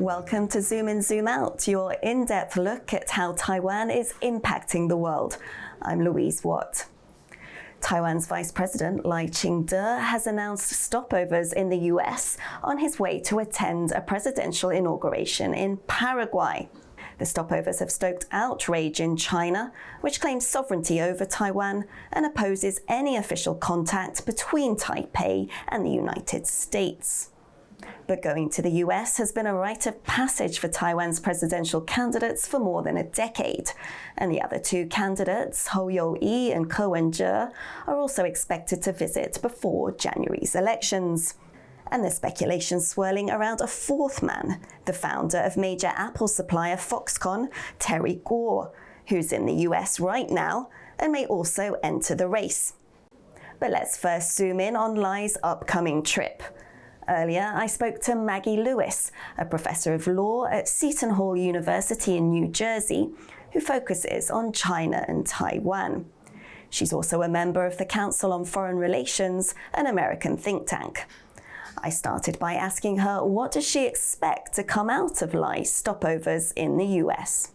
Welcome to Zoom In, Zoom Out, your in-depth look at how Taiwan is impacting the world. I'm Louise Watt. Taiwan's Vice President Lai Ching-te has announced stopovers in the U.S. on his way to attend a presidential inauguration in Paraguay. The stopovers have stoked outrage in China, which claims sovereignty over Taiwan and opposes any official contact between Taipei and the United States. But going to the US has been a rite of passage for Taiwan's presidential candidates for more than a decade. And the other two candidates, Hou You-yi and Ko Wen-je, are also expected to visit before January's elections. And there's speculation swirling around a fourth man, the founder of major Apple supplier Foxconn, Terry Gou, who's in the US right now and may also enter the race. But let's first zoom in on Lai's upcoming trip. Earlier, I spoke to Maggie Lewis, a professor of law at Seton Hall University in New Jersey, who focuses on China and Taiwan. She's also a member of the Council on Foreign Relations, an American think tank. I started by asking her what does she expect to come out of Lai's stopovers in the US.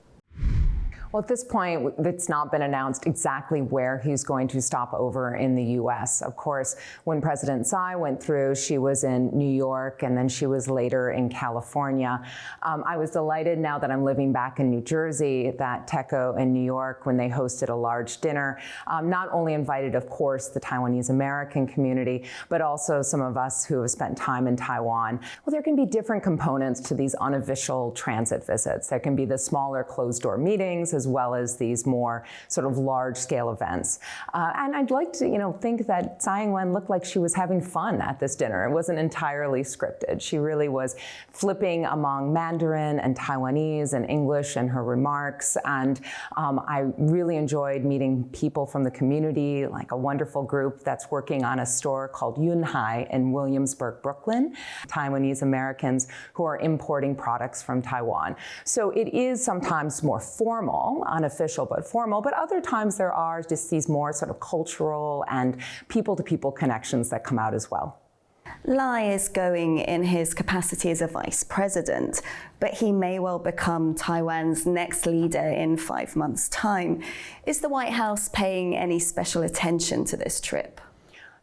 Well, at this point, it's not been announced exactly where he's going to stop over in the U.S. Of course, when President Tsai went through, she was in New York, and then she was later in California. I was delighted now that I'm living back in New Jersey that TECO in New York, when they hosted a large dinner, not only invited, of course, the Taiwanese American community, but also some of us who have spent time in Taiwan. Well, there can be different components to these unofficial transit visits. There can be the smaller closed-door meetings, as well as these more sort of large-scale events. And I'd like to, think that Tsai Ing-wen looked like she was having fun at this dinner. It wasn't entirely scripted. She really was flipping among Mandarin and Taiwanese and English in her remarks. And I really enjoyed meeting people from the community, like a wonderful group that's working on a store called Yunhai in Williamsburg, Brooklyn, Taiwanese Americans who are importing products from Taiwan. So it is sometimes more formal, unofficial but formal, but other times there are just these more sort of cultural and people-to-people connections that come out as well. Lai is going in his capacity as a vice president, but he may well become Taiwan's next leader in 5 months' time. Is the White House paying any special attention to this trip?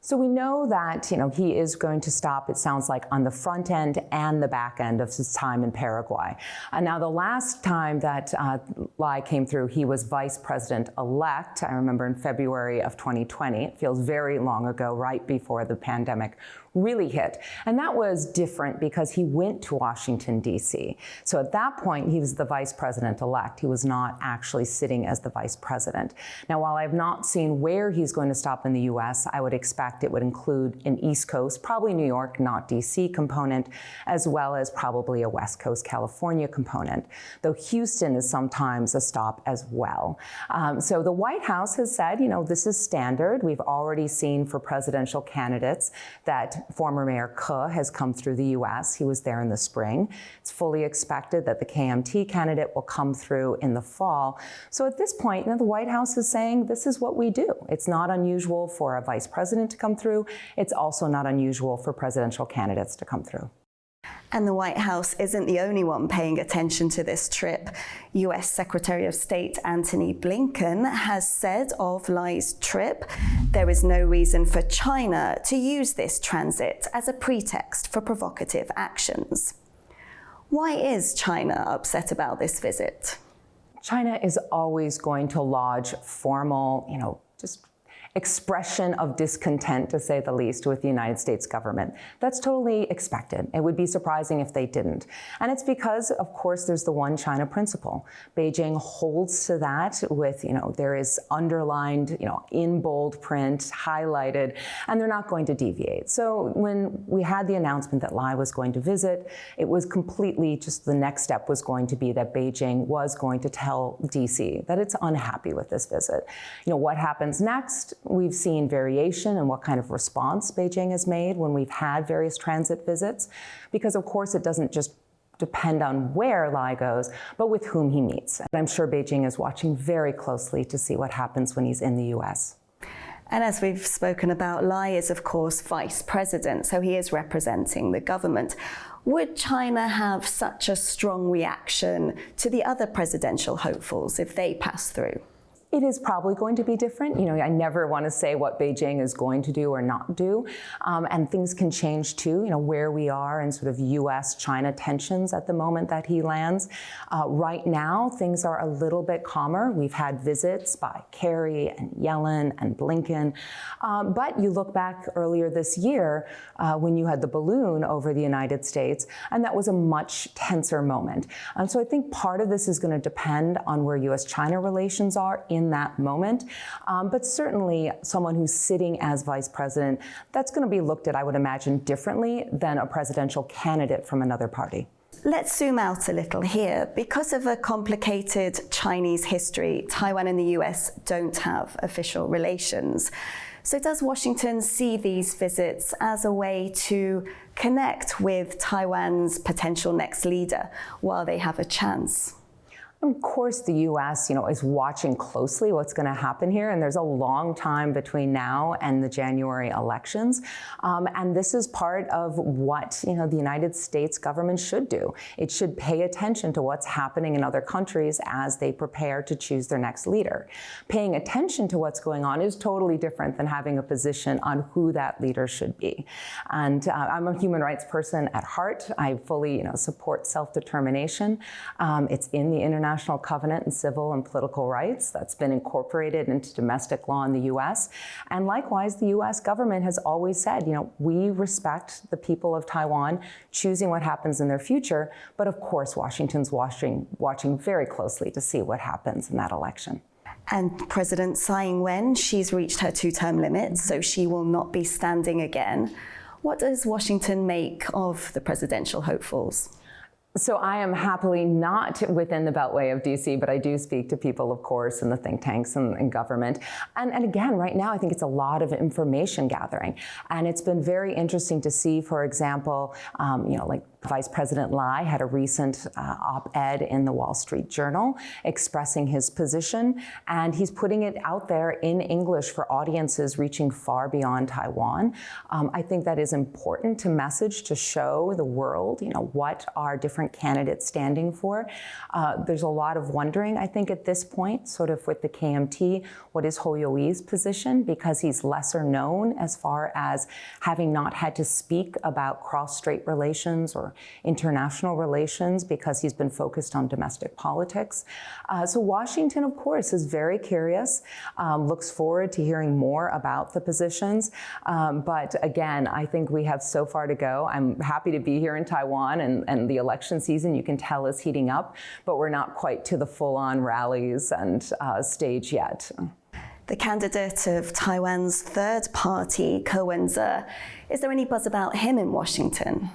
So we know that, he is going to stop, it sounds like, on the front end and the back end of his time in Paraguay. Now, the last time that Lai came through, he was vice president-elect. I remember in February of 2020. It feels very long ago, right before the pandemic really hit. And that was different because he went to Washington, D.C. So at that point, he was the vice president-elect. He was not actually sitting as the vice president. Now, while I've not seen where he's going to stop in the U.S., I would expect it would include an East Coast, probably New York, not D.C. component, as well as probably a West Coast, California component, though Houston is sometimes a stop as well. So the White House has said, this is standard. We've already seen for presidential candidates that former Mayor Ke has come through the U.S. He was there in the spring. It's fully expected that the KMT candidate will come through in the fall. So at this point, the White House is saying this is what we do. It's not unusual for a vice president to come through. It's also not unusual for presidential candidates to come through. And the White House isn't the only one paying attention to this trip. U.S. Secretary of State Antony Blinken has said of Lai's trip, there is no reason for China to use this transit as a pretext for provocative actions. Why is China upset about this visit? China is always going to lodge formal, just expression of discontent, to say the least, with the United States government. That's totally expected. It would be surprising if they didn't. And it's because, of course, there's the one China principle. Beijing holds to that with, there is underlined, in bold print, highlighted, and they're not going to deviate. So when we had the announcement that Lai was going to visit, it was completely just the next step was going to be that Beijing was going to tell DC that it's unhappy with this visit. What happens next? We've seen variation in what kind of response Beijing has made when we've had various transit visits, because of course it doesn't just depend on where Lai goes, but with whom he meets. And I'm sure Beijing is watching very closely to see what happens when he's in the US. And as we've spoken about, Lai is, of course, vice president, so he is representing the government. Would China have such a strong reaction to the other presidential hopefuls if they pass through? It is probably going to be different. I never want to say what Beijing is going to do or not do. And things can change too, where we are in sort of U.S.-China tensions at the moment that he lands. Right now, things are a little bit calmer. We've had visits by Kerry and Yellen and Blinken. But you look back earlier this year when you had the balloon over the United States, and that was a much tenser moment. So I think part of this is going to depend on where U.S.-China relations are in that moment. But certainly someone who's sitting as vice president, that's going to be looked at, I would imagine, differently than a presidential candidate from another party. Let's zoom out a little here. Because of a complicated Chinese history, Taiwan and the US don't have official relations. So does Washington see these visits as a way to connect with Taiwan's potential next leader while they have a chance? Of course, the U.S., is watching closely what's going to happen here, and there's a long time between now and the January elections. And this is part of what, the United States government should do. It should pay attention to what's happening in other countries as they prepare to choose their next leader. Paying attention to what's going on is totally different than having a position on who that leader should be. And I'm a human rights person at heart. I fully, support self-determination. It's in the International Covenant on Civil and Political Rights that's been incorporated into domestic law in the U.S. And likewise, the U.S. government has always said, we respect the people of Taiwan choosing what happens in their future. But of course, Washington's watching very closely to see what happens in that election. And President Tsai Ing-wen, she's reached her 2-term limit, so she will not be standing again. What does Washington make of the presidential hopefuls? So I am happily not within the beltway of D.C., but I do speak to people, of course, in the think tanks and government. And again, right now, I think it's a lot of information gathering. And it's been very interesting to see, for example, like Vice President Lai had a recent op-ed in the Wall Street Journal expressing his position, and he's putting it out there in English for audiences reaching far beyond Taiwan. I think that is important to message, to show the world, what are different candidates standing for. There's a lot of wondering, I think, at this point, sort of with the KMT, what is Ho Yo-i's position, because he's lesser known as far as having not had to speak about cross-strait relations or international relations because he's been focused on domestic politics. So Washington, of course, is very curious, looks forward to hearing more about the positions. But again, I think we have so far to go. I'm happy to be here in Taiwan, and the election season, you can tell, is heating up, but we're not quite to the full-on rallies and stage yet. The candidate of Taiwan's third party, Ko Wen-je, is there any buzz about him in Washington?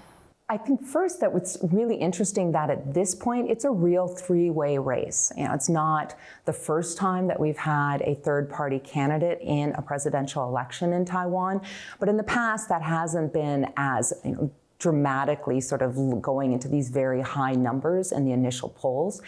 I think first that what's really interesting that at this point, it's a real three-way race. It's not the first time that we've had a third-party candidate in a presidential election in Taiwan, but in the past that hasn't been as dramatically sort of going into these very high numbers in the initial polls.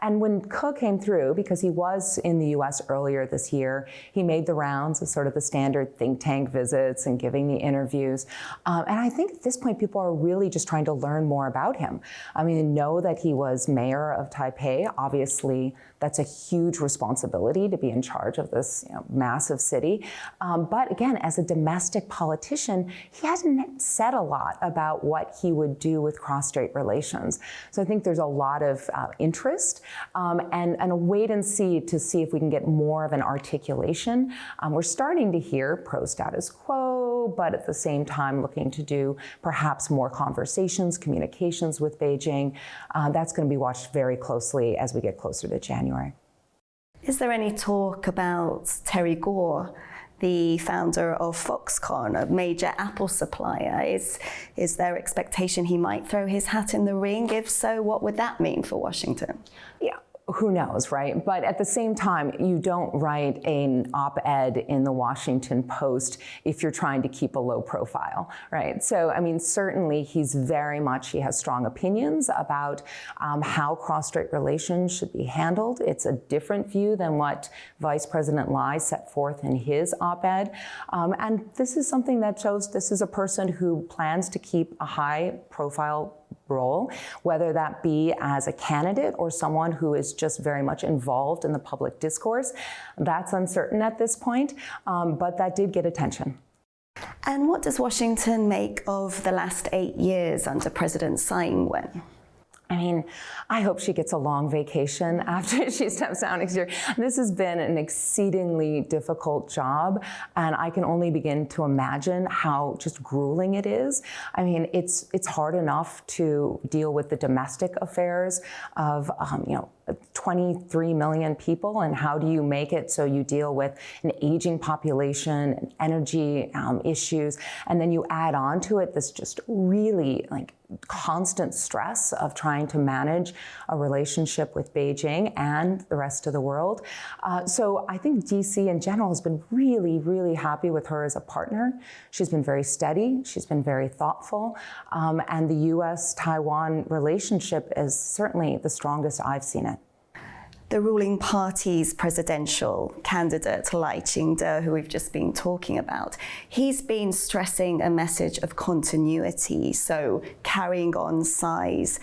And when Ko came through, because he was in the U.S. earlier this year, he made the rounds of sort of the standard think tank visits and giving the interviews. And I think at this point, people are really just trying to learn more about him. I mean, know that he was mayor of Taipei. Obviously, that's a huge responsibility to be in charge of this massive city. But again, as a domestic politician, he hasn't said a lot about what he would do with cross-strait relations. So I think there's a lot of interest and a wait and see to see if we can get more of an articulation. We're starting to hear pro-status quo, but at the same time looking to do perhaps more conversations, communications with Beijing. That's going to be watched very closely as we get closer to January. Is there any talk about Terry Gou, the founder of Foxconn, a major Apple supplier? Is there expectation he might throw his hat in the ring? If so, what would that mean for Washington? Yeah. Who knows, right? But at the same time, you don't write an op-ed in the Washington Post if you're trying to keep a low profile, right? So, I mean, certainly he has strong opinions about how cross-strait relations should be handled. It's a different view than what Vice President Lai set forth in his op-ed. And this is something that shows this is a person who plans to keep a high profile role, whether that be as a candidate or someone who is just very much involved in the public discourse. That's uncertain at this point, but that did get attention. And what does Washington make of the last 8 years under President Tsai Ing-wen? I mean, I hope she gets a long vacation after she steps down next year. This has been an exceedingly difficult job, and I can only begin to imagine how just grueling it is. I mean, it's hard enough to deal with the domestic affairs of, 23 million people, and how do you make it so you deal with an aging population and energy issues, and then you add on to it this just really constant stress of trying to manage a relationship with Beijing and the rest of the world. So I think DC in general has been really, really happy with her as a partner. She's been very steady, she's been very thoughtful, and the U.S. Taiwan relationship is certainly the strongest I've seen it. The ruling party's presidential candidate, Lai Ching-te, who we've just been talking about, he's been stressing a message of continuity, so carrying on Tsai's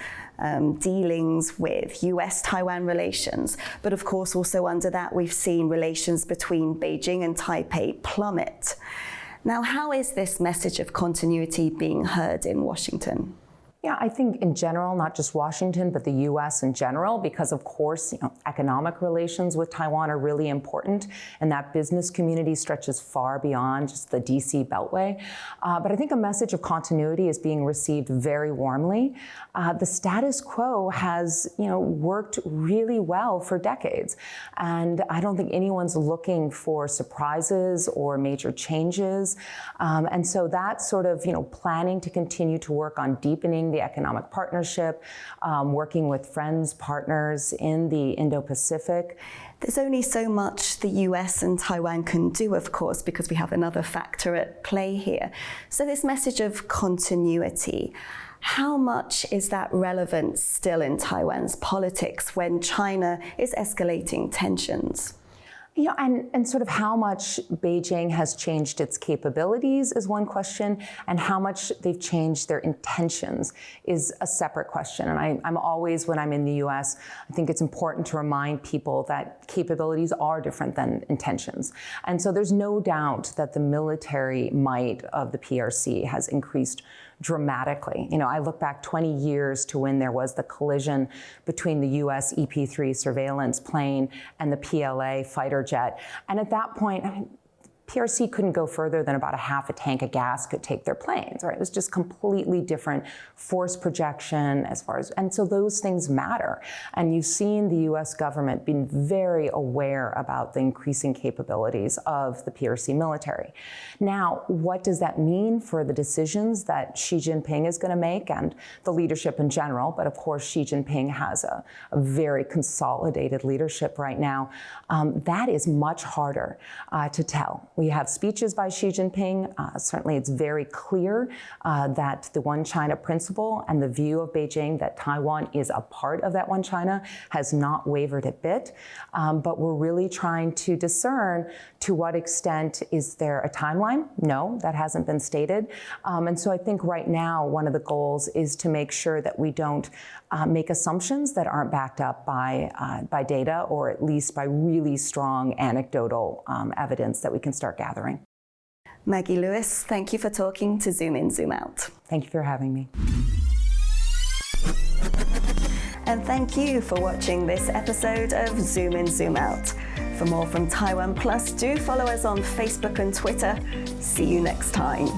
dealings with U.S. Taiwan relations. But of course, also under that, we've seen relations between Beijing and Taipei plummet. Now, how is this message of continuity being heard in Washington? Yeah, I think in general, not just Washington, but the U.S. in general, because of course, economic relations with Taiwan are really important, and that business community stretches far beyond just the D.C. Beltway. But I think a message of continuity is being received very warmly. The status quo has, worked really well for decades, and I don't think anyone's looking for surprises or major changes. And so that sort of, planning to continue to work on deepening the economic partnership, working with friends, partners in the Indo-Pacific. There's only so much the US and Taiwan can do, of course, because we have another factor at play here. So this message of continuity, how much is that relevant still in Taiwan's politics when China is escalating tensions? Yeah, and sort of how much Beijing has changed its capabilities is one question, and how much they've changed their intentions is a separate question. And I'm always, when I'm in the US, I think it's important to remind people that capabilities are different than intentions. And so there's no doubt that the military might of the PRC has increased dramatically. I look back 20 years to when there was the collision between the US EP-3 surveillance plane and the PLA fighter jet. And at that point, PRC couldn't go further than about a half a tank of gas could take their planes, right? It was just completely different force projection and so those things matter. And you've seen the US government being very aware about the increasing capabilities of the PRC military. Now, what does that mean for the decisions that Xi Jinping is going to make and the leadership in general? But of course, Xi Jinping has a very consolidated leadership right now. That is much harder to tell. We have speeches by Xi Jinping. Certainly, it's very clear that the One China principle and the view of Beijing that Taiwan is a part of that One China has not wavered a bit. But we're really trying to discern to what extent is there a timeline? No, that hasn't been stated. And so I think right now, one of the goals is to make sure that we don't make assumptions that aren't backed up by data, or at least by really strong anecdotal evidence that we can start gathering. Maggie Lewis, thank you for talking to Zoom In, Zoom Out. Thank you for having me. And thank you for watching this episode of Zoom In, Zoom Out. For more from TaiwanPlus, do follow us on Facebook and Twitter. See you next time.